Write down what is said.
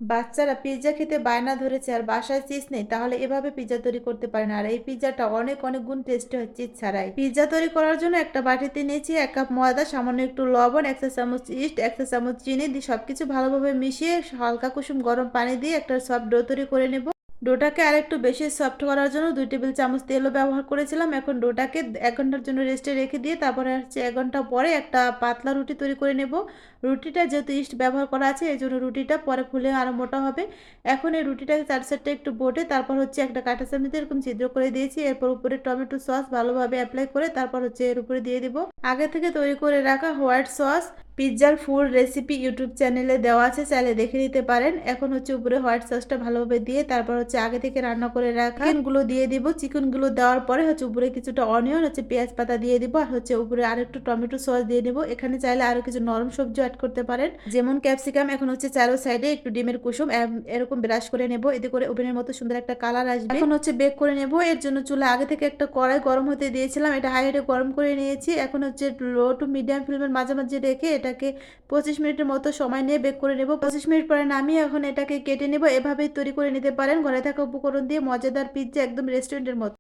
বাচ্চারা পিৎজা খেতে বায়না ধরেছে আর বাসায় চিজ নেই, তাহলে এভাবে পিৎজা তৈরি করতে পারেন। আর এই পিৎজাটা অনেক অনেক গুণ টেস্টি হয় চিজ ছাড়াই। পিৎজা তৈরি করার জন্য একটা বাটিতে নিয়েছি 1 কাপ ময়দা, সামান্য একটু লবণ, 1 চা চামচ ইস্ট, 1 চা চামচ চিনি দিয়ে সবকিছু ভালোভাবে মিশিয়ে হালকা কুসুম গরম পানি দিয়ে একটা সফট ডো তৈরি করে নেব। ডোটাকে আরেকটু বেশি সফট করার জন্য 2 টেবিল চামচ তেলও ব্যবহার করেছিলাম। এখন ডোটাকে 1 ঘন্টার জন্য রেস্টে রেখে দিয়ে তারপরে হচ্ছে 1 ঘন্টা পরে একটা পাতলা রুটি তৈরি করে নেব। রুটিটা যেহেতু ইস্ট ব্যবহার করা আছে এই জন্য রুটিটা পরে ফুলে আরও মোটা হবে। এখন এই রুটিটাকে চার সাইডটা একটু বটে তারপর হচ্ছে একটা কাঁটা চামচে এরকম ছিদ্র করে দিয়েছি। এরপর উপরে টমেটো সস ভালোভাবে অ্যাপ্লাই করে তারপর হচ্ছে এর উপরে দিয়ে দিব আগে থেকে তৈরি করে রাখা হোয়াইট সস। পিৎজার ফুল রেসিপি ইউটিউব চ্যানেলে দেওয়া আছে, চাইলে দেখে নিতে পারেন। এখন হচ্ছে উপরে হোয়াইট সসটা ভালোভাবে দিয়ে তারপর হচ্ছে আগে থেকে রান্না করে রাখা চিকেনগুলো দিয়ে দিব। চিকেনগুলো দেওয়ার পরে হচ্ছে উপরে কিছুটা অনিয়ন হচ্ছে পেঁয়াজ পাতা দিয়ে দিব আর হচ্ছে উপরে আরেকটু টমেটো সস দিয়ে দিব। এখানে চাইলে আরো কিছু নরম সবজি অ্যাড করতে পারেন, যেমন ক্যাপসিকাম। এখন হচ্ছে চারো সাইডে একটু ডিমের কুসুম এরকম ব্রাশ করে নেব, এতে করে ওভেনের মতো সুন্দর একটা কালার আসবে। এখন হচ্ছে বেক করে নেব। এর জন্য চুলা আগে থেকে একটা কড়াই গরম হতে দিয়েছিলাম, এটা হাই হিটে গরম করে নিয়েছি। এখন হচ্ছে লো টু মিডিয়াম ফ্লেমের মাঝামাঝি রেখে এটাকে 25 মিনিটের মতো সময় নিয়ে বেক করে নেব। 25 মিনিট পরে নামিয়ে এখন এটাকে কেটে নেব। এভাবেই তৈরি করে নিতে পারেন ঘরে থাকা উপকরণ দিয়ে মজাদার পিৎজা, একদম রেস্টুরেন্টের মতো।